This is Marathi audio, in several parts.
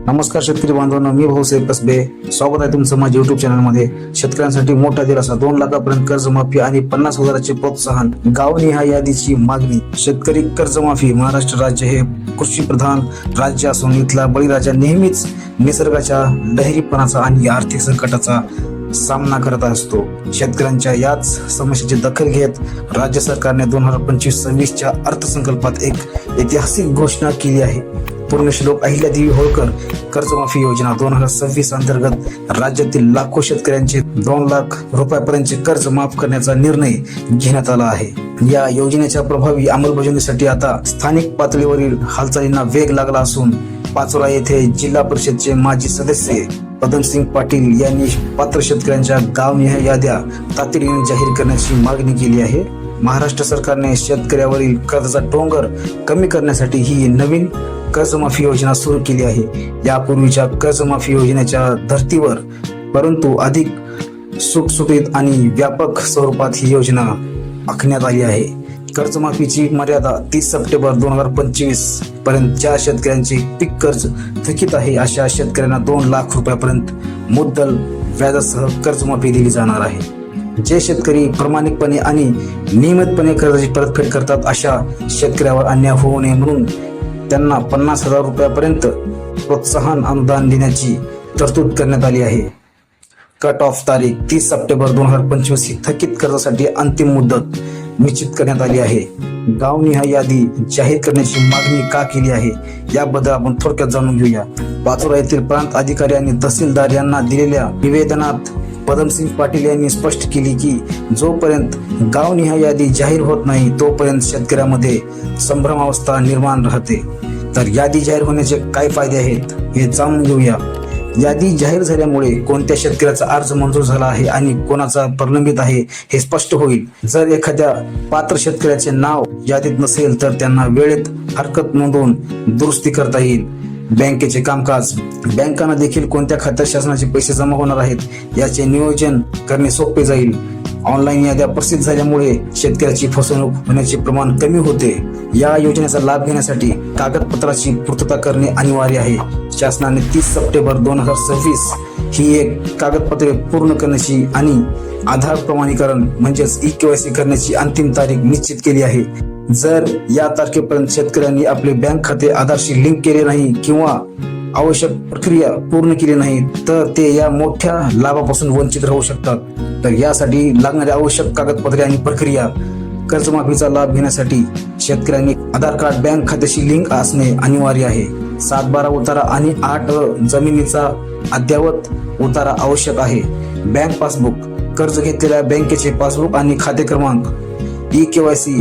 नमस्कार शेतकरी बांधवांनो, मी भाऊसाहेब कसबे. स्वागत आहे तुमचं माझ्या युट्यूब चॅनलमध्ये. शेतकऱ्यांसाठी मोठा दिलासा, 2 लाखापर्यंत कर्जमाफी आणि 50,000चे प्रोत्साहन. गावनिहाय यादीची मागणी. शेतकरी कर्जमाफी. महाराष्ट्र राज्य हे कृषी प्रधान राज्य असून इथला बळीराजा नेहमीच निसर्गाच्या लहरीपणाचा आणि आर्थिक संकटाचा सामना करत असतो. शेतकऱ्यांच्या याच समस्येची दखल घेत राज्य सरकारने 2025-26च्या अर्थसंकल्पात एक ऐतिहासिक घोषणा केली आहे. पुण्यश्लोक अहिल्यादेवी होळकर कर्जमाफी योजना 2026 अंतर्गत राज्यातील लाखो शेतकऱ्यांचे 2 लाख रुपयापर्यंतचे कर्ज माफ करण्याचा निर्णय घेण्यात आला आहे. या योजनेच्या प्रभावी अंमलबजावणीसाठी आता स्थानिक पातळीवरील हालचालींना वेग लागला असून पाचोरा येथे जिल्हा परिषदचे माजी सदस्य पदमसिंग पाटील यांनी पात्र शेतकऱ्यांच्या गावनिहाय याद्या तातडीने जाहीर करण्याची मागणी केली आहे. महाराष्ट्र सरकारने शेतकऱ्यावरील कर्जाचा डोंगर कमी करण्यासाठी ही नवीन कर्जमाफी योजना सुरू केली आहे. यापूर्वीच्या कर्जमाफी योजनेच्या धर्तीवर परंतु अधिक सुटसुटीत आणि व्यापक स्वरूपात ही योजना आखण्यात आली आहे. कर्जमाफीची मर्यादा 30 सप्टेंबर 2025 पर्यंत ज्या शेतकऱ्यांचे पीक कर्ज थकीत आहे अशा शेतकऱ्यांना 2 लाख रुपयापर्यंत मुद्दल व्याजासह कर्जमाफी दिली जाणार आहे. जे शेतकरी प्रामाणिकपणे आणि नियमितपणे कर्जाची परतफेड करतात अशा शेतकऱ्यावर अन्याय होऊ नये म्हणून त्यांना 50,000 रुपयापर्यंत प्रोत्साहन अनुदान देण्याची तरतूद करण्यात आली आहे. कट ऑफ तारीख 30 सप्टेंबर 2025 ही थकीत कर्जासाठी अंतिम मुदत निश्चित करण्यात आली आहे. गावनिहाय यादी जाहीर करण्याची मागणी का केली आहे याबद्दल आपण थोडक्यात जाणून घेऊया. पाचोरा येथील प्रांत अधिकारी आणि तहसीलदार यांना दिलेल्या निवेदनात पदमसिंग पाटील यांनी स्पष्ट केली की जोपर्यंत गावनिहाय यादी जाहीर होत नाही तोपर्यंत शेतकऱ्यामध्ये संभ्रमावस्था निर्माण राहते. तर यादी जाहीर होण्याचे काय फायदे आहेत हे जाणून घेऊया. यादी जाहीर झाल्यामुळे कोणत्या शेतकऱ्याचा अर्ज मंजूर झाला आहे आणि कोणाचा प्रलंबित आहे हे स्पष्ट होईल. जर एखाद्या पात्र शेतकऱ्याचे नाव यादीत नसेल तर त्यांना वेळेत हरकत नोंदवून दुरुस्ती करता येईल. बँकेचे कामकाज. बँकांना देखील कोणत्या खात्यात शासनाचे पैसे जमा होणार आहेत याचे नियोजन करणे सोपे जाईल. ऑनलाईन याद्या प्रसिद्ध झाल्यामुळे शेतकऱ्याची फसवणूक होण्याचे प्रमाण कमी होते. या योजनेचा लाभ घेण्यासाठी कागदपत्राची पूर्तता करणे अनिवार्य आहे. शासनाने 30 सप्टेंबर 2026 ही एक कागदपत्रे पूर्ण करण्याची आणि आधार प्रमाणीकरण म्हणजेच EKYC करण्याची अंतिम तारीख निश्चित केली आहे. जर या तारखेपर्यंत शेतकऱ्यांनी आपले बँक खाते आधारशी लिंक केले नाही किंवा आवश्यक प्रक्रिया पूर्ण केली नाही तर ते या मोठ्या लाभापासून वंचित राहू शकतात. तर यासाठी लागणारी आवश्यक कागदपत्रे आणि प्रक्रिया. कर्जमाफीचा लाभ घेण्यासाठी शेतकऱ्यांनी आधार कार्ड बँक खात्याशी लिंक असणे अनिवार्य आहे. 7/12 उतारा आणि 8 जमिनीचा अद्ययावत उतारा आवश्यक आहे. Bank passbook. कर्ज घेतलेल्या बँकेचे पासबुक आणि खाते क्रमांक. EKYC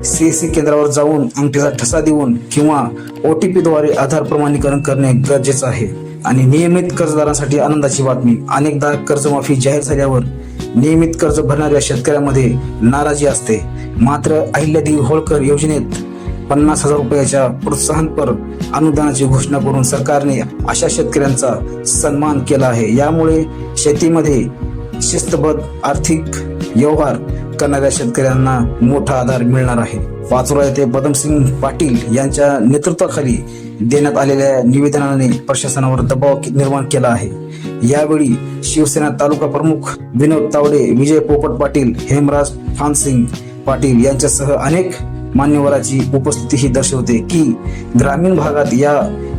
CSC केंद्रावर जाऊन अंगठीचा ठसा देऊन किंवा OTP द्वारे आधार प्रमाणीकरण करणे गरजेचं आहे. आणि नियमित कर्जदारांसाठी आनंदाची बातमी. अनेकदा कर्जमाफी जाहीर झाल्यावर नियमित कर्ज भरणाऱ्या शेतकऱ्यामध्ये नाराजी असते. मात्र अहिल्यादेवी होळकर योजनेत 50,000 रुपयाच्या प्रोत्साहनपर अनुदानाची घोषणा करून सरकारने अशा शेतकऱ्यांचा सन्मान केला आहे. यामुळे शेतीमध्ये शिस्तबद्ध आर्थिक व्यवहार करणाऱ्या शेतकऱ्यांना मोठा आधार मिळणार आहे. पाचोरा येथे पदमसिंग पाटील यांच्या नेतृत्वाखाली देण्यात आलेल्या निवेदनाने प्रशासनावर दबाव निर्माण केला आहे. यावेळी शिवसेना तालुका प्रमुख विनोद तावडे, विजय पोपट पाटील, हेमराज फानसिंग पाटील यांच्यासह अनेक मान्यवरांची उपस्थिती ही दर्शवते की ग्रामीण भागात या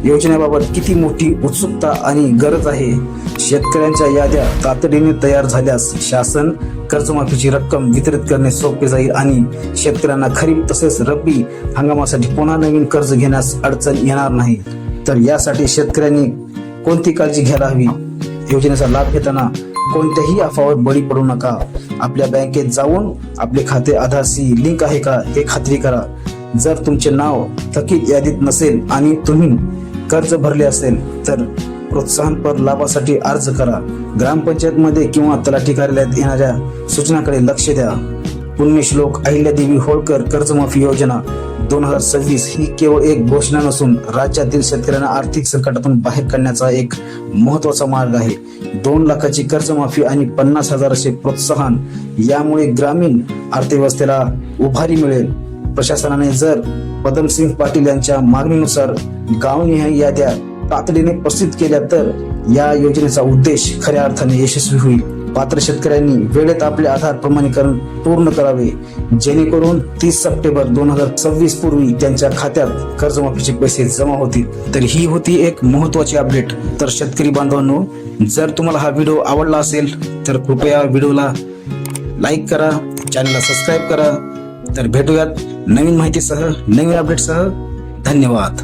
योजनेबाबत किती मोठी उत्सुकता आणि गरज आहे. शेतकऱ्यांच्या याद्या तातडीने तयार झाल्यास शासन कर्जमाफीची रक्कम वितरित करणे सोपे जाईल आणि शेतकऱ्यांना खरीप तसेच रब्बी हंगामासाठी पुन्हा नवीन कर्ज घेण्यास अडचण येणार नाही. तर यासाठी शेतकऱ्यांनी कोणती काळजी घ्यायला हवी? योजनेचा लाभ घेताना कोणत्याही अफवावर बळी पडू नका. आपल्या बँकेत जाऊन आपले खाते आधारशी लिंक आहे का हे खात्री करा. जर तुमचे नाव थकीत यादीत नसेल आणि तुम्ही कर्ज भरले असेल तर प्रोत्साहनपर लाभासाठी अर्ज करा. ग्रामपंचायतमध्ये किंवा तलाठी कार्यालयात येणाऱ्या सूचनाकडे लक्ष द्या. पुण्यश्लोक अहिल्यादेवी होळकर कर्जमाफी योजना 2026 ही केवळ एक घोषणा नसून राज्यातील शेतकऱ्यांना आर्थिक संकटातून बाहेर काढण्याचा एक महत्त्वाचा मार्ग आहे. 2 लाखाची कर्जमाफी आणि 50,000चे प्रोत्साहन यामुळे ग्रामीण अर्थव्यवस्थेला उभारी मिळेल. प्रशासनाने जर पदमसिंग पाटील यांच्या मागणीनुसार गावनिहाय याद्या तातडीने प्रसिद्ध केल्या तर या योजनेचा उद्देश खऱ्या अर्थाने यशस्वी होईल. पात्र शेतकऱ्यांनी वेळेत आपले आधार प्रमाणीकरण पूर्ण करावे, जेणेकरून 30 सप्टेंबर 2026 पूर्वी त्यांच्या खात्यात कर्जमाफीचे पैसे जमा होतील. तर ही होती एक महत्त्वाची अपडेट. तर शेतकरी बांधवांनो, जर तुम्हाला हा व्हिडिओ आवडला असेल तर कृपया व्हिडिओला लाईक करा, चॅनलला सबस्क्राईब करा. तर भेटूयात नवीन माहितीसह, नवीन अपडेटसह. धन्यवाद.